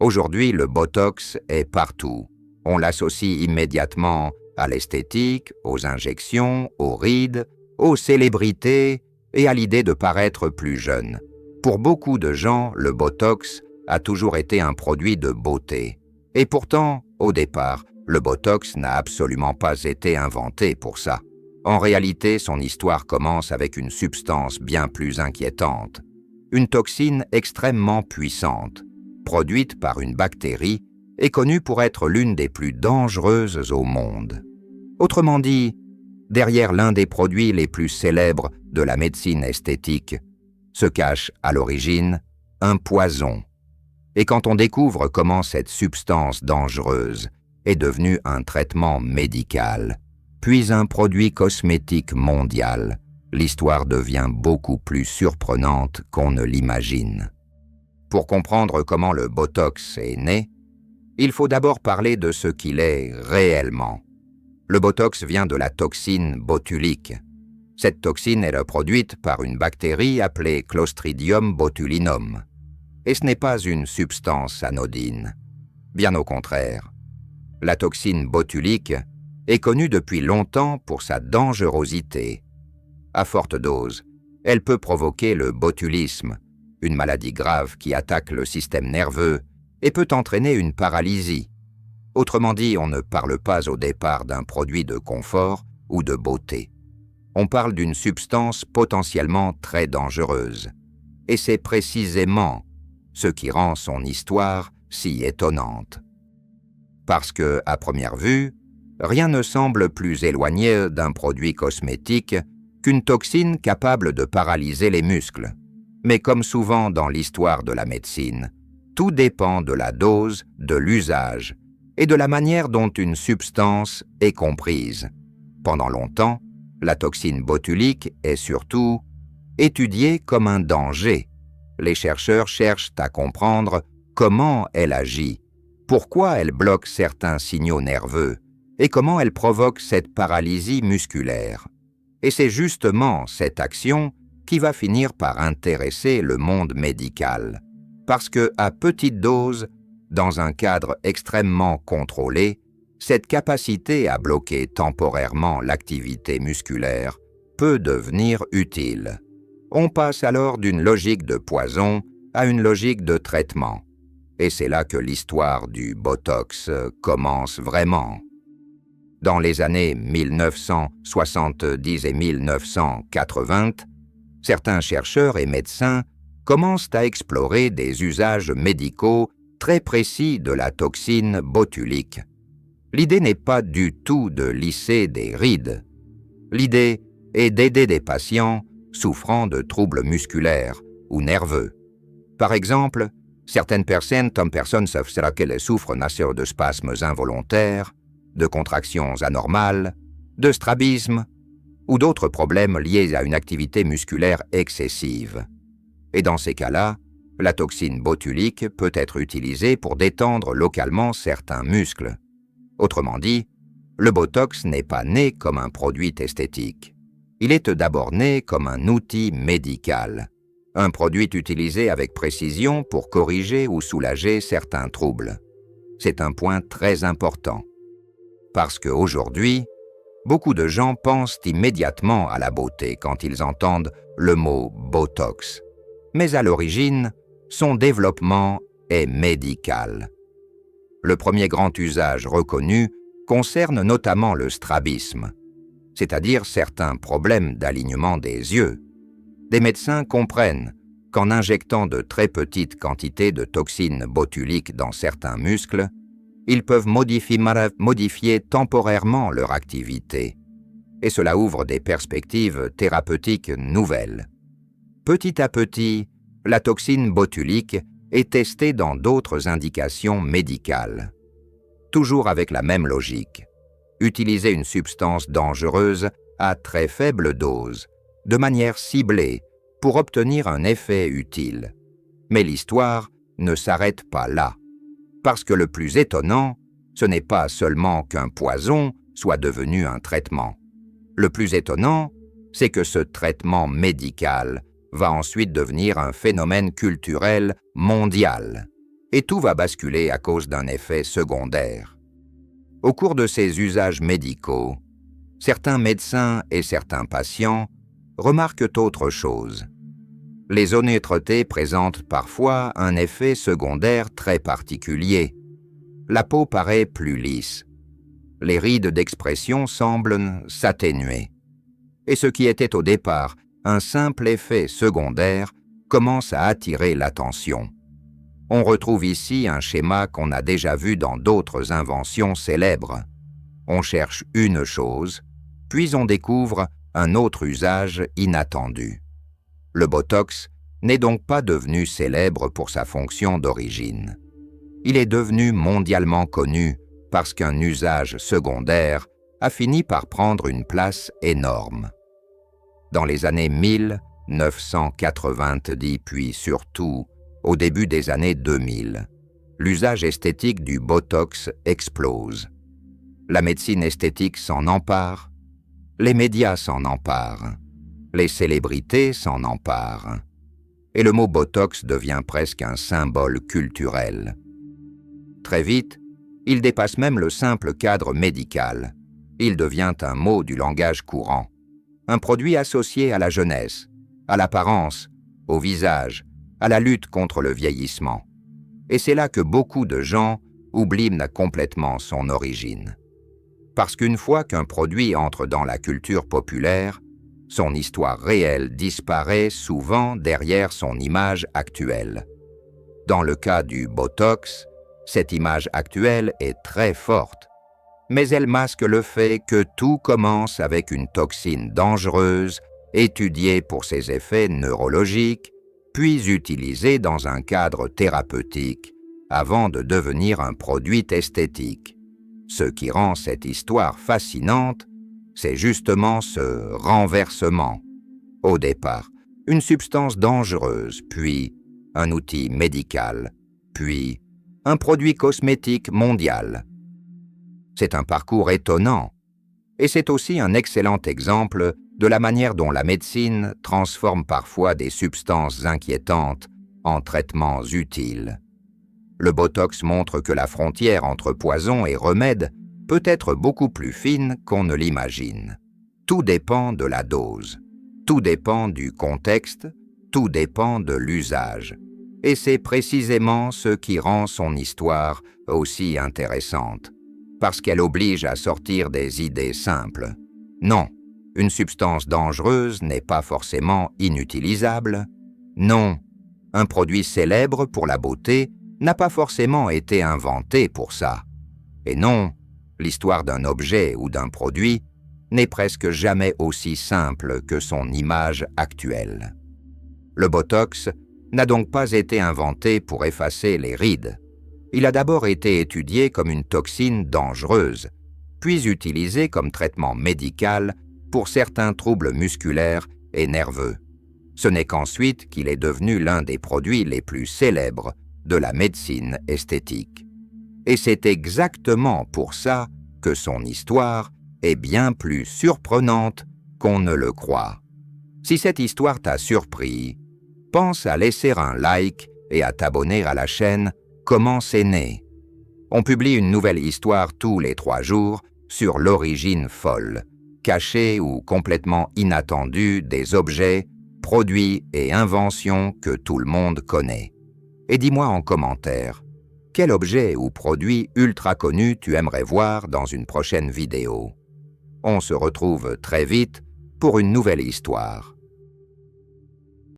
Aujourd'hui, le Botox est partout. On l'associe immédiatement à l'esthétique, aux injections, aux rides, aux célébrités et à l'idée de paraître plus jeune. Pour beaucoup de gens, le Botox a toujours été un produit de beauté. Et pourtant, au départ, le Botox n'a absolument pas été inventé pour ça. En réalité, son histoire commence avec une substance bien plus inquiétante. Une toxine extrêmement puissante, produite par une bactérie et connue pour être l'une des plus dangereuses au monde. Autrement dit, derrière l'un des produits les plus célèbres de la médecine esthétique, se cache à l'origine un poison. Et quand on découvre comment cette substance dangereuse est devenue un traitement médical, puis un produit cosmétique mondial, l'histoire devient beaucoup plus surprenante qu'on ne l'imagine. Pour comprendre comment le Botox est né, il faut d'abord parler de ce qu'il est réellement. Le Botox vient de la toxine botulique. Cette toxine est produite par une bactérie appelée Clostridium botulinum. Et ce n'est pas une substance anodine. Bien au contraire. La toxine botulique est connue depuis longtemps pour sa dangerosité. À forte dose, elle peut provoquer le botulisme, une maladie grave qui attaque le système nerveux et peut entraîner une paralysie. Autrement dit, on ne parle pas au départ d'un produit de confort ou de beauté. On parle d'une substance potentiellement très dangereuse. Et c'est précisément ce qui rend son histoire si étonnante. Parce que, à première vue, rien ne semble plus éloigné d'un produit cosmétique qu'une toxine capable de paralyser les muscles. Mais comme souvent dans l'histoire de la médecine, tout dépend de la dose, de l'usage et de la manière dont une substance est comprise. Pendant longtemps, la toxine botulique est surtout étudiée comme un danger. Les chercheurs cherchent à comprendre comment elle agit, pourquoi elle bloque certains signaux nerveux et comment elle provoque cette paralysie musculaire. Et c'est justement cette action qui va finir par intéresser le monde médical. Parce que, à petite dose, dans un cadre extrêmement contrôlé, cette capacité à bloquer temporairement l'activité musculaire peut devenir utile. On passe alors d'une logique de poison à une logique de traitement. Et c'est là que l'histoire du Botox commence vraiment. Dans les années 1970 et 1980, certains chercheurs et médecins commencent à explorer des usages médicaux très précis de la toxine botulique. L'idée n'est pas du tout de lisser des rides. L'idée est d'aider des patients souffrant de troubles musculaires ou nerveux. Par exemple, certaines personnes souffrent de spasmes involontaires, de contractions anormales, de strabisme ou d'autres problèmes liés à une activité musculaire excessive. Et dans ces cas-là, la toxine botulique peut être utilisée pour détendre localement certains muscles. Autrement dit, le Botox n'est pas né comme un produit esthétique. Il est d'abord né comme un outil médical, un produit utilisé avec précision pour corriger ou soulager certains troubles. C'est un point très important. Parce qu'aujourd'hui, beaucoup de gens pensent immédiatement à la beauté quand ils entendent le mot Botox. Mais à l'origine, son développement est médical. Le premier grand usage reconnu concerne notamment le strabisme, c'est-à-dire certains problèmes d'alignement des yeux. Des médecins comprennent qu'en injectant de très petites quantités de toxines botuliques dans certains muscles, ils peuvent modifier temporairement leur activité, et cela ouvre des perspectives thérapeutiques nouvelles. Petit à petit, la toxine botulique est testée dans d'autres indications médicales. Toujours avec la même logique, utiliser une substance dangereuse à très faible dose, de manière ciblée, pour obtenir un effet utile. Mais l'histoire ne s'arrête pas là, parce que le plus étonnant, ce n'est pas seulement qu'un poison soit devenu un traitement. Le plus étonnant, c'est que ce traitement médical va ensuite devenir un phénomène culturel mondial. et tout va basculer à cause d'un effet secondaire. Au cours de ces usages médicaux, certains médecins et certains patients remarquent autre chose. Les honnêtetés présentent parfois un effet secondaire très particulier. La peau paraît plus lisse. Les rides d'expression semblent s'atténuer. Et ce qui était au départ un simple effet secondaire commence à attirer l'attention. On retrouve ici un schéma qu'on a déjà vu dans d'autres inventions célèbres. On cherche une chose, puis on découvre un autre usage inattendu. Le Botox n'est donc pas devenu célèbre pour sa fonction d'origine. Il est devenu mondialement connu parce qu'un usage secondaire a fini par prendre une place énorme. Dans les années 1990, puis surtout au début des années 2000, l'usage esthétique du Botox explose. La médecine esthétique s'en empare, les médias s'en emparent, les célébrités s'en emparent, et le mot Botox devient presque un symbole culturel. Très vite, il dépasse même le simple cadre médical. Il devient un mot du langage courant, un produit associé à la jeunesse, à l'apparence, au visage, à la lutte contre le vieillissement. Et c'est là que beaucoup de gens oublient complètement son origine. Parce qu'une fois qu'un produit entre dans la culture populaire, son histoire réelle disparaît souvent derrière son image actuelle. Dans le cas du Botox, cette image actuelle est très forte, mais elle masque le fait que tout commence avec une toxine dangereuse, étudiée pour ses effets neurologiques, puis utilisée dans un cadre thérapeutique, avant de devenir un produit esthétique. Ce qui rend cette histoire fascinante, c'est justement ce renversement. Au départ, une substance dangereuse, puis un outil médical, puis un produit cosmétique mondial. C'est un parcours étonnant, et c'est aussi un excellent exemple de la manière dont la médecine transforme parfois des substances inquiétantes en traitements utiles. Le Botox montre que la frontière entre poison et remède peut être beaucoup plus fine qu'on ne l'imagine. Tout dépend de la dose, tout dépend du contexte, tout dépend de l'usage. Et c'est précisément ce qui rend son histoire aussi intéressante, parce qu'elle oblige à sortir des idées simples. Non, une substance dangereuse n'est pas forcément inutilisable. Non, un produit célèbre pour la beauté n'a pas forcément été inventé pour ça. Et non, l'histoire d'un objet ou d'un produit n'est presque jamais aussi simple que son image actuelle. Le Botox n'a donc pas été inventé pour effacer les rides. Il a d'abord été étudié comme une toxine dangereuse, puis utilisé comme traitement médical pour certains troubles musculaires et nerveux. Ce n'est qu'ensuite qu'il est devenu l'un des produits les plus célèbres de la médecine esthétique. Et c'est exactement pour ça que son histoire est bien plus surprenante qu'on ne le croit. Si cette histoire t'a surpris, pense à laisser un like et à t'abonner à la chaîne Comment c'est né. On publie une nouvelle histoire tous les 3 jours sur l'origine folle, cachée ou complètement inattendue des objets, produits et inventions que tout le monde connaît. Et dis-moi en commentaire, quel objet ou produit ultra connu tu aimerais voir dans une prochaine vidéo? On se retrouve très vite pour une nouvelle histoire.